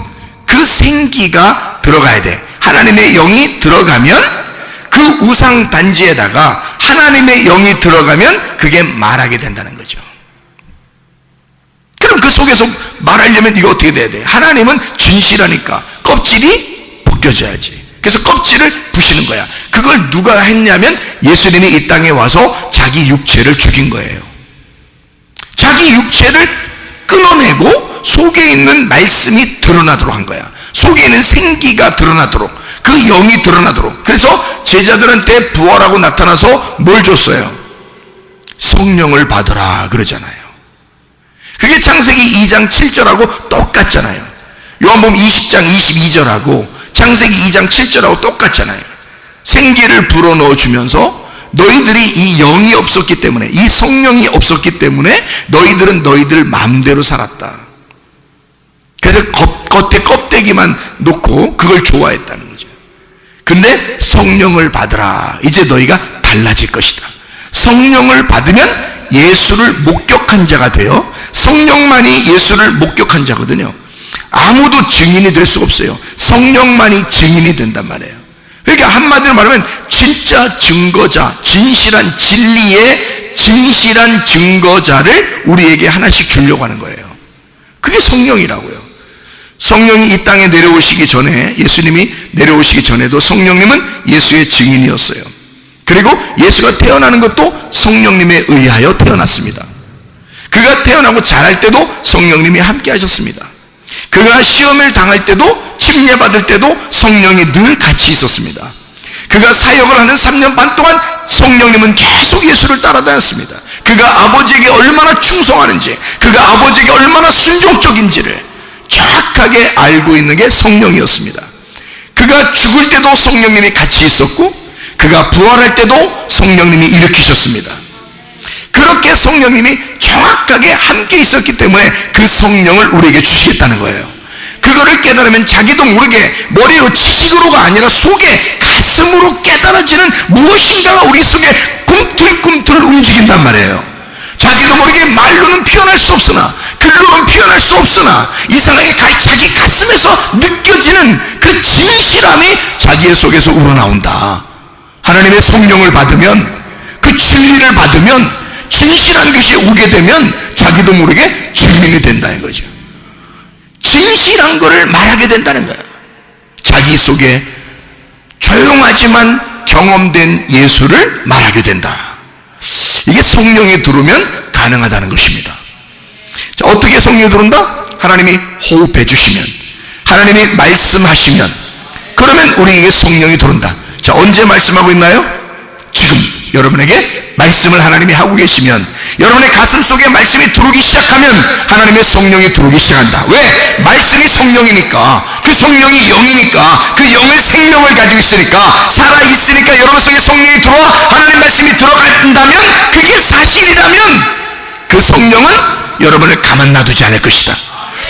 [SPEAKER 2] 그 생기가 들어가야 돼. 하나님의 영이 들어가면, 그 우상 단지에다가 하나님의 영이 들어가면 그게 말하게 된다는 거죠. 그럼 그 속에서 말하려면 이거 어떻게 돼야 돼? 하나님은 진실하니까 껍질이 벗겨져야지. 그래서 껍질을 부시는 거야. 그걸 누가 했냐면 예수님이 이 땅에 와서 자기 육체를 죽인 거예요. 자기 육체를 끊어내고 속에 있는 말씀이 드러나도록 한 거야. 속에 있는 생기가 드러나도록, 그 영이 드러나도록. 그래서 제자들한테 부활하고 나타나서 뭘 줬어요? 성령을 받으라 그러잖아요. 그게 창세기 2장 7절하고 똑같잖아요. 요한복음 20장 22절하고 창세기 2장 7절하고 똑같잖아요. 생기를 불어넣어 주면서 너희들이 이 영이 없었기 때문에, 이 성령이 없었기 때문에 너희들은 너희들 마음대로 살았다. 그래서 겉에 껍데기만 놓고 그걸 좋아했다는 거죠. 근데 성령을 받으라. 이제 너희가 달라질 것이다. 성령을 받으면 예수를 목격한 자가 되어, 성령만이 예수를 목격한 자거든요. 아무도 증인이 될 수 없어요. 성령만이 증인이 된단 말이에요. 그러니까 한마디로 말하면 진짜 증거자, 진실한 진리의 진실한 증거자를 우리에게 하나씩 주려고 하는 거예요. 그게 성령이라고요. 성령이 이 땅에 내려오시기 전에, 예수님이 내려오시기 전에도 성령님은 예수의 증인이었어요. 그리고 예수가 태어나는 것도 성령님에 의하여 태어났습니다. 그가 태어나고 자랄 때도 성령님이 함께 하셨습니다. 그가 시험을 당할 때도, 침례받을 때도 성령이 늘 같이 있었습니다. 그가 사역을 하는 3년 반 동안 성령님은 계속 예수를 따라다녔습니다. 그가 아버지에게 얼마나 충성하는지, 그가 아버지에게 얼마나 순종적인지를 정확하게 알고 있는 게 성령이었습니다. 그가 죽을 때도 성령님이 같이 있었고, 그가 부활할 때도 성령님이 일으키셨습니다. 그렇게 성령님이 정확하게 함께 있었기 때문에 그 성령을 우리에게 주시겠다는 거예요. 그거를 깨달으면 자기도 모르게 머리로 지식으로가 아니라 속에 가슴으로 깨달아지는 무엇인가가 우리 속에 꿈틀꿈틀 움직인단 말이에요. 자기도 모르게 말로는 표현할 수 없으나, 글로는 표현할 수 없으나 이상하게 자기 가슴에서 느껴지는 그 진실함이 자기의 속에서 우러나온다. 하나님의 성령을 받으면, 그 진리를 받으면, 진실한 것이 오게 되면 자기도 모르게 증인이 된다는 거죠. 진실한 것을 말하게 된다는 거예요. 자기 속에 조용하지만 경험된 예수를 말하게 된다. 이게 성령이 들어오면 가능하다는 것입니다. 자, 어떻게 성령이 들어온다? 하나님이 호흡해 주시면, 하나님이 말씀하시면, 그러면 우리에게 성령이 들어온다. 자, 언제 말씀하고 있나요? 지금 여러분에게 말씀을 하나님이 하고 계시면, 여러분의 가슴 속에 말씀이 들어오기 시작하면 하나님의 성령이 들어오기 시작한다. 왜? 말씀이 성령이니까, 그 성령이 영이니까, 그 영의 생명을 가지고 있으니까, 살아있으니까 여러분 속에 성령이 들어와 하나님 말씀이 들어간다면, 그게 사실이라면 그 성령은 여러분을 가만 놔두지 않을 것이다.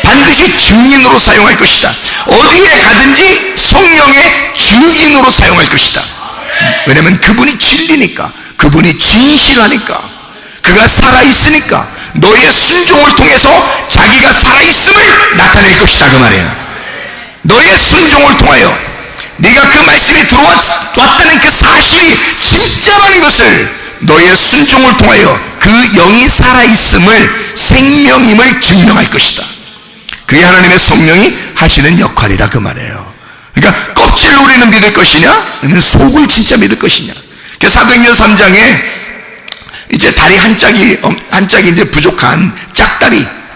[SPEAKER 2] 반드시 증인으로 사용할 것이다. 어디에 가든지 성령의 증인으로 사용할 것이다. 왜냐면 그분이 진리니까, 그분이 진실하니까, 그가 살아있으니까 너의 순종을 통해서 자기가 살아있음을 나타낼 것이다 그 말이에요. 너의 순종을 통하여 네가 그 말씀이 들어왔다는 그 사실이 진짜라는 것을 너의 순종을 통하여 그 영이 살아있음을, 생명임을 증명할 것이다. 그게 하나님의 성령이 하시는 역할이라 그 말이에요. 그러니까 껍질을 우리는 믿을 것이냐, 아니면 속을 진짜 믿을 것이냐. 사도행전 3장에 이제 다리 한 짝이 이제 부족한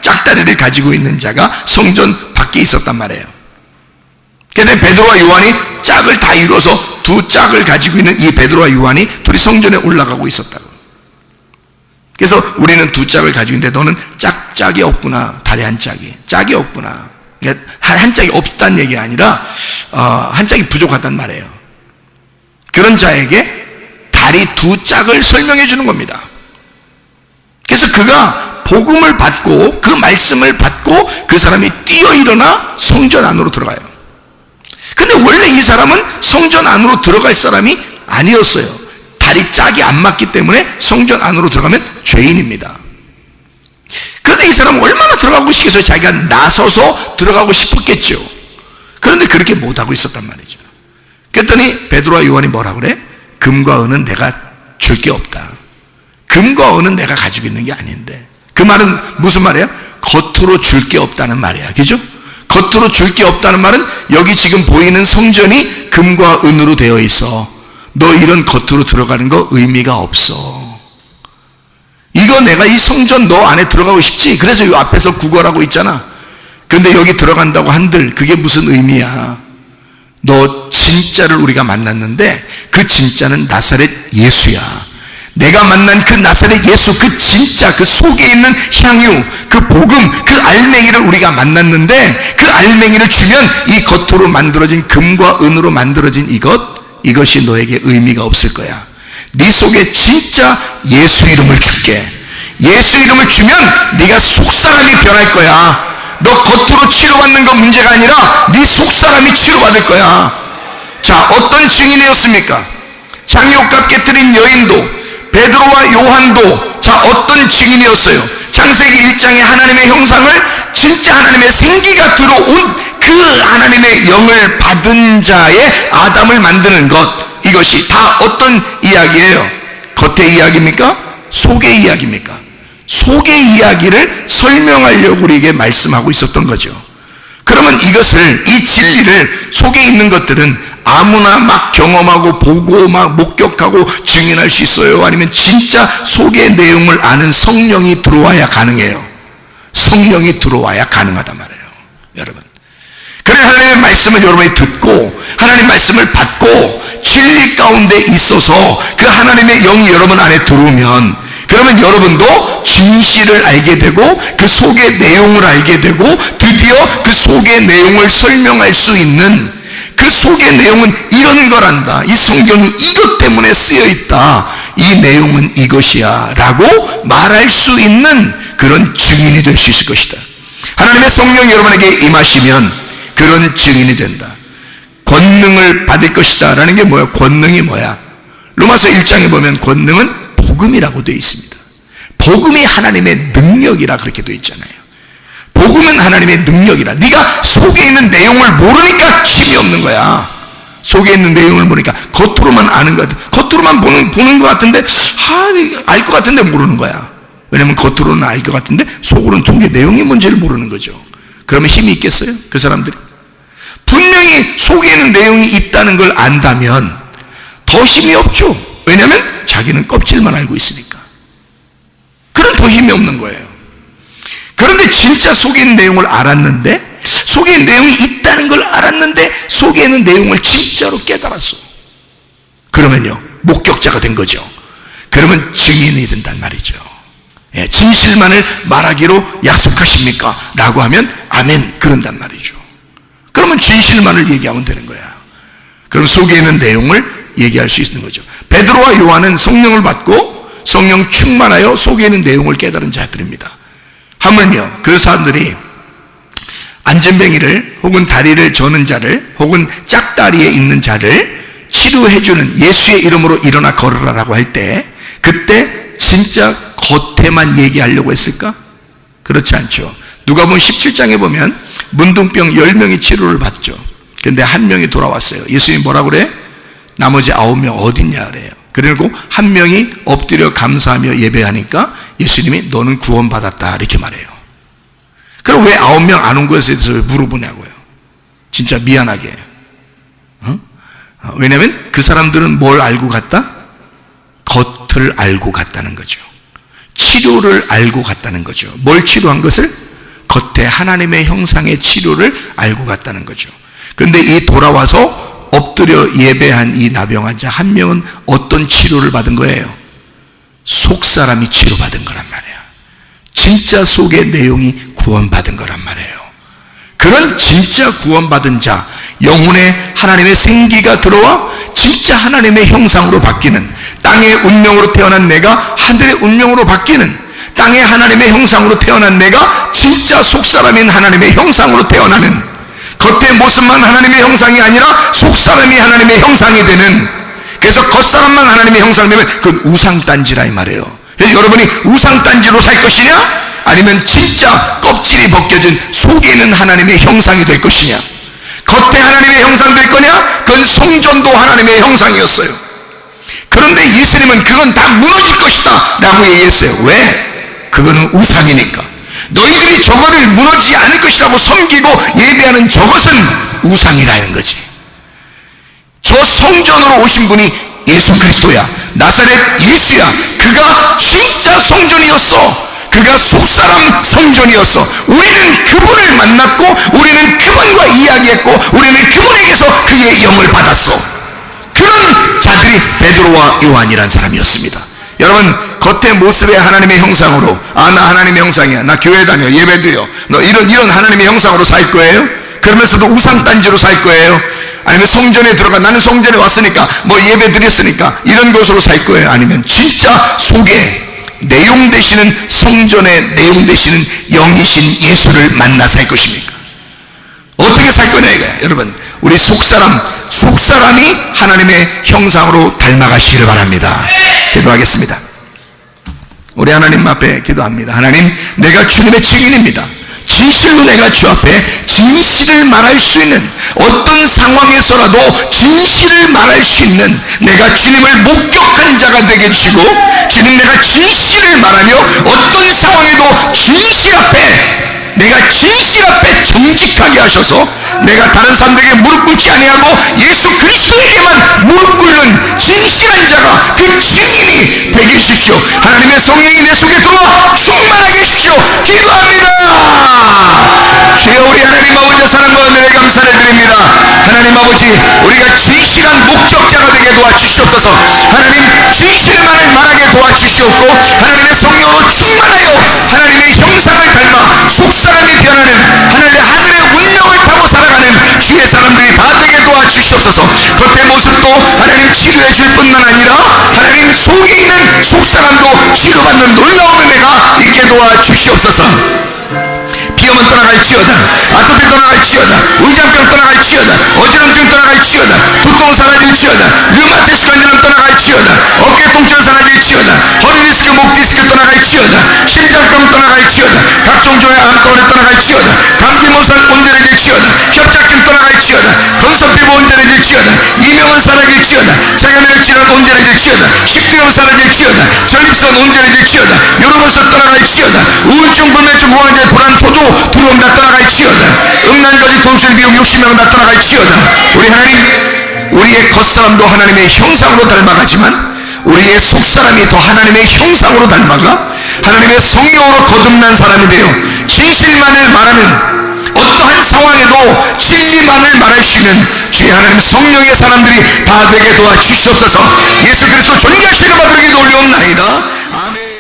[SPEAKER 2] 짝다리를 가지고 있는 자가 성전 밖에 있었단 말이에요. 그런데 베드로와 요한이 짝을 다 이루어서 두 짝을 가지고 있는 이 베드로와 요한이 둘이 성전에 올라가고 있었다고. 그래서 우리는 두 짝을 가지고 있는데 너는 짝이 없구나. 다리 한 짝이 없구나. 그러니까 한 짝이 없다는 얘기가 아니라 한 짝이 부족하단 말이에요. 그런 자에게 다리 두 짝을 설명해 주는 겁니다. 그래서 그가 복음을 받고 그 말씀을 받고 그 사람이 뛰어 일어나 성전 안으로 들어가요. 그 근데 원래 이 사람은 성전 안으로 들어갈 사람이 아니었어요. 다리 짝이 안 맞기 때문에 성전 안으로 들어가면 죄인입니다. 그런데 이 사람은 얼마나 들어가고 싶겠어요? 자기가 나서서 들어가고 싶었겠죠. 그런데 그렇게 못하고 있었단 말이죠. 그랬더니 베드로와 요한이 뭐라 그래? 금과 은은 내가 줄 게 없다. 금과 은은 내가 가지고 있는 게 아닌데. 그 말은 무슨 말이에요? 겉으로 줄 게 없다는 말이야. 그죠? 겉으로 줄 게 없다는 말은 여기 지금 보이는 성전이 금과 은으로 되어 있어. 너 이런 겉으로 들어가는 거 의미가 없어. 이거 내가 이 성전 너 안에 들어가고 싶지? 그래서 이 앞에서 구걸하고 있잖아. 그런데 여기 들어간다고 한들 그게 무슨 의미야? 너 진짜를 우리가 만났는데 그 진짜는 나사렛 예수야. 내가 만난 그 나사렛 예수, 그 진짜, 그 속에 있는 향유, 그 복음, 그 알맹이를 우리가 만났는데 그 알맹이를 주면 이 겉으로 만들어진 금과 은으로 만들어진 이것이 너에게 의미가 없을 거야. 네 속에 진짜 예수 이름을 줄게. 예수 이름을 주면 네가 속사람이 변할 거야. 너 겉으로 치료받는 건 문제가 아니라 네 속사람이 치료받을 거야. 자, 어떤 증인이었습니까? 장미옷값 깨뜨린 여인도, 베드로와 요한도 자, 어떤 증인이었어요? 창세기 1장에 하나님의 형상을, 진짜 하나님의 생기가 들어온 그 하나님의 영을 받은 자의 아담을 만드는 것, 이것이 다 어떤 이야기예요? 겉의 이야기입니까? 속의 이야기입니까? 속의 이야기를 설명하려고 우리에게 말씀하고 있었던 거죠. 그러면 이것을, 이 진리를, 속에 있는 것들은 아무나 막 경험하고 보고 막 목격하고 증인할 수 있어요? 아니면 진짜 속의 내용을 아는 성령이 들어와야 가능해요? 성령이 들어와야 가능하단 말이에요, 여러분. 그래서 하나님의 말씀을 여러분이 듣고 하나님의 말씀을 받고 진리 가운데 있어서 그 하나님의 영이 여러분 안에 들어오면, 그러면 여러분도 진실을 알게 되고 그 속의 내용을 알게 되고 드디어 그 속의 내용을 설명할 수 있는, 그 속의 내용은 이런 거란다, 이 성경이 이것 때문에 쓰여 있다, 이 내용은 이것이야 라고 말할 수 있는 그런 증인이 될 수 있을 것이다. 하나님의 성령이 여러분에게 임하시면 그런 증인이 된다. 권능을 받을 것이다 라는 게 뭐야? 권능이 뭐야? 로마서 1장에 보면 권능은 복음이라고 되어 있습니다. 복음이 하나님의 능력이라 그렇게 되어 있잖아요. 복음은 하나님의 능력이라. 네가 속에 있는 내용을 모르니까 힘이 없는 거야. 속에 있는 내용을 모르니까 겉으로만 아는 것 같아. 겉으로만 보는 것 같은데 알 것 같은데 모르는 거야. 왜냐면 겉으로는 알 것 같은데 속으로는 속의 내용이 뭔지를 모르는 거죠. 그러면 힘이 있겠어요? 그 사람들이? 분명히 속에 있는 내용이 있다는 걸 안다면 더 힘이 없죠. 왜냐하면 자기는 껍질만 알고 있으니까. 그럼 더 힘이 없는 거예요. 그런데 진짜 속에 있는 내용을 알았는데, 속에 있는 내용이 있다는 걸 알았는데 속에 있는 내용을 진짜로 깨달았어. 그러면요, 목격자가 된 거죠. 그러면 증인이 된단 말이죠. 예, 진실만을 말하기로 약속하십니까? 라고 하면 아멘, 그런단 말이죠. 그러면 진실만을 얘기하면 되는 거야. 그럼 속에 있는 내용을 얘기할 수 있는 거죠. 베드로와 요한은 성령을 받고 성령 충만하여 속에 있는 내용을 깨달은 자들입니다. 하물며 그 사람들이 안전뱅이를 혹은 다리를 저는 자를 혹은 짝다리에 있는 자를 치료해주는 예수의 이름으로 일어나 걸으라라고 할 때, 그때 진짜 겉에만 얘기하려고 했을까? 그렇지 않죠. 누가복음 17장에 보면 문둥병 10명이 치료를 받죠. 그런데 한 명이 돌아왔어요. 예수님이 뭐라고 그래? 나머지 9명 어딨냐 그래요. 그리고 한 명이 엎드려 감사하며 예배하니까 예수님이 너는 구원받았다 이렇게 말해요. 그럼 왜 9명 안 온 것에 대해서 물어보냐고요. 진짜 미안하게. 왜냐하면 그 사람들은 뭘 알고 갔다? 겉을 알고 갔다는 거죠. 치료를 알고 갔다는 거죠. 뭘 치료한 것을? 겉에 하나님의 형상의 치료를 알고 갔다는 거죠. 그런데 이 돌아와서 엎드려 예배한 이 나병 환자 한 명은 어떤 치료를 받은 거예요? 속사람이 치료받은 거란 말이에요. 진짜 속의 내용이 구원받은 거란 말이에요. 그런 진짜 구원받은 자, 영혼에 하나님의 생기가 들어와 진짜 하나님의 형상으로 바뀌는, 땅의 운명으로 태어난 내가 하늘의 운명으로 바뀌는, 땅의 하나님의 형상으로 태어난 내가 진짜 속사람인 하나님의 형상으로 태어나는, 겉의 모습만 하나님의 형상이 아니라 속사람이 하나님의 형상이 되는, 그래서 겉사람만 하나님의 형상이 되면 그건 우상단지라 이 말이에요. 그래서 여러분이 우상단지로 살 것이냐, 아니면 진짜 껍질이 벗겨진 속에 있는 하나님의 형상이 될 것이냐. 겉에 하나님의 형상 될 거냐, 그건 성전도 하나님의 형상이었어요. 그런데 예수님은 그건 다 무너질 것이다 라고 얘기했어요. 왜? 그거는 우상이니까. 너희들이 저거를 무너지지 않을 것이라고 섬기고 예배하는 저것은 우상이라는 거지. 저 성전으로 오신 분이 예수 그리스도야. 나사렛 예수야. 그가 진짜 성전이었어. 그가 속사람 성전이었어. 우리는 그분을 만났고, 우리는 그분과 이야기했고, 우리는 그분에게서 그의 영을 받았어. 그런 자들이 베드로와 요한이란 사람이었습니다. 여러분, 겉의 모습의 하나님의 형상으로, 아, 나 하나님의 형상이야, 나 교회 다녀, 예배드려, 너 이런 하나님의 형상으로 살 거예요? 그러면서도 우상단지로 살 거예요? 아니면 성전에 들어가, 나는 성전에 왔으니까 뭐 예배 드렸으니까 이런 것으로 살 거예요? 아니면 진짜 속에 내용 되시는, 성전의 내용 되시는 영이신 예수를 만나 살 것입니까? 어떻게 살 거냐 이거야. 여러분, 우리 속사람이 하나님의 형상으로 닮아가시기를 바랍니다. 기도하겠습니다. 우리 하나님 앞에 기도합니다. 하나님, 내가 주님의 증인입니다. 진실로 내가 주 앞에 진실을 말할 수 있는, 어떤 상황에서라도 진실을 말할 수 있는, 내가 주님을 목격한 자가 되게 해주시고, 주님, 내가 진실을 말하며 어떤 상황에도 진실 앞에, 내가 진실 앞에 정직하게 하셔서 내가 다른 사람들에게 무릎 꿇지 아니하고 예수 그리스도에게만 무릎 꿇는 진실한 자가, 그 증인이 되게 해주십시오. 하나님의 성령이 내 속에 들어와 충만하게 해주십시오. 기도합니다. 주여, 우리 하나님 아버지 사랑과 은혜에 감사를 드립니다. 하나님 아버지, 우리가 진실한 목격자가 되게 도와주시옵소서. 하나님, 진실만을 말하게 도와주시옵고, 하나님의 성령으로 충만하여 하나님의 형상을 닮아 속사람이 변하는, 하늘의 운명을 타고 살아가는 주의 사람들이 다 되게 도와주시옵소서. 겉의 모습도 하나님 치료해 줄 뿐만 아니라 하나님 속에 있는 속사람도 치료받는 놀라운 은혜가 있게 도와주시옵소서. 비염은 떠나갈지어다, 아토피 떠나갈지어다, 의장병 떠나갈지어다, 어지럼증 떠나갈지어다, 두통 사라질지어다, 류마티스 관절염 떠나갈지어다, 어깨 통증 사라질지어다, 허리 디스크, 목 디스크 떠나갈지어다, 심장병 떠나갈지어다, 각종 조의 암덩어리 떠나갈지어다, 감기 모살 온전해질지어다, 협착증 떠나갈지어다, 건선 피부 온전해질지어다, 이명은 사라질지어다, 자가면역 질환 온전해질지어다, 식도염 사라질지어다, 전립선 온전해질지어다, 요로로서 떠나갈지어다, 우울증, 불면증, 무한제, 불안, 초조, 두려움 다 떠나갈지어다, 음란거지, 돈술, 미움, 욕심명 다 떠나갈지어다. 우리 하나님, 우리의 겉사람도 하나님의 형상으로 닮아가지만 우리의 속사람이 더 하나님의 형상으로 닮아가 하나님의 성령으로 거듭난 사람이 되어 진실만을 말하는, 어떠한 상황에도 진리만을 말할 수 있는 주의 하나님 성령의 사람들이 다 되게 도와주시옵소서. 예수 그리스도 존귀하시는 바들에게 올려옵나이다. 아멘.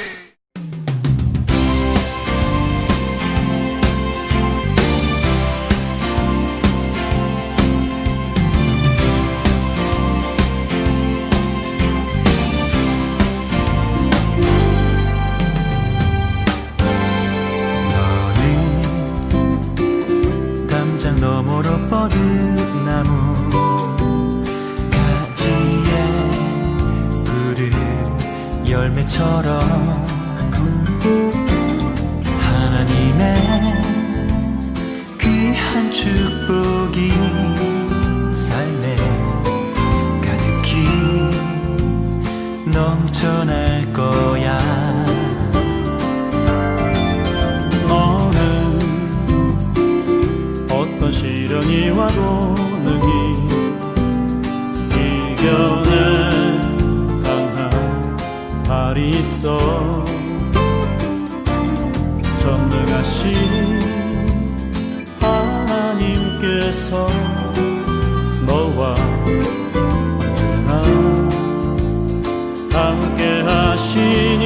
[SPEAKER 1] 너머로 뻗은 나무 가지에 푸른 열매처럼 하나님의 귀한 축복이 삶에 가득히 넘쳐날 거야. 시련이 와도 능히 이겨낼 강한 발이 있어. 전능하신 하나님께서 너와 언제나 함께 하시니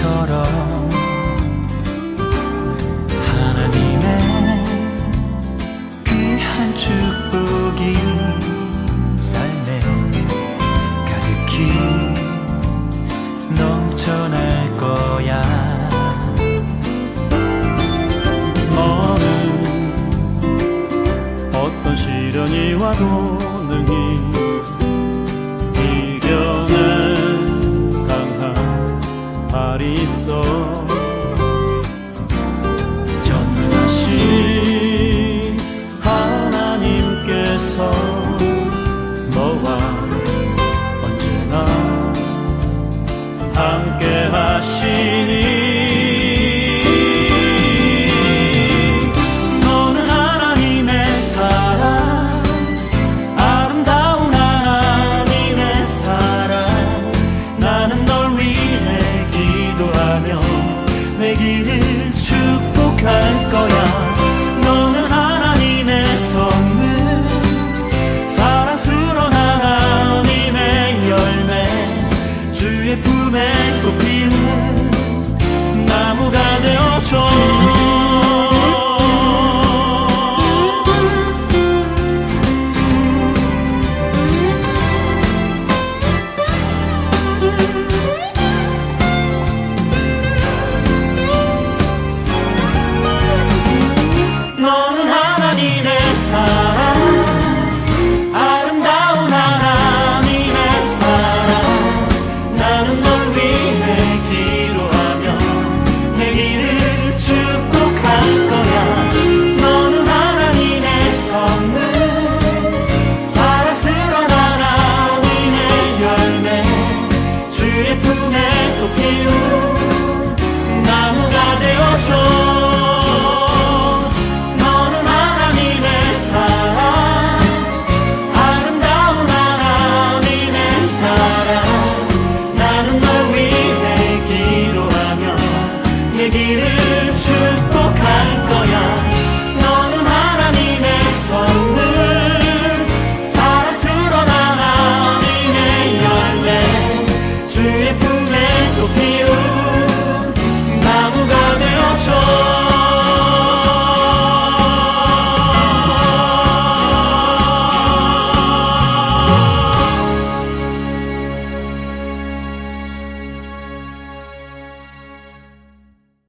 [SPEAKER 1] 것처럼 하나님의 귀한 축복이 삶에 가득히 넘쳐날 거야. 너는 어떤 시련이 와도 능히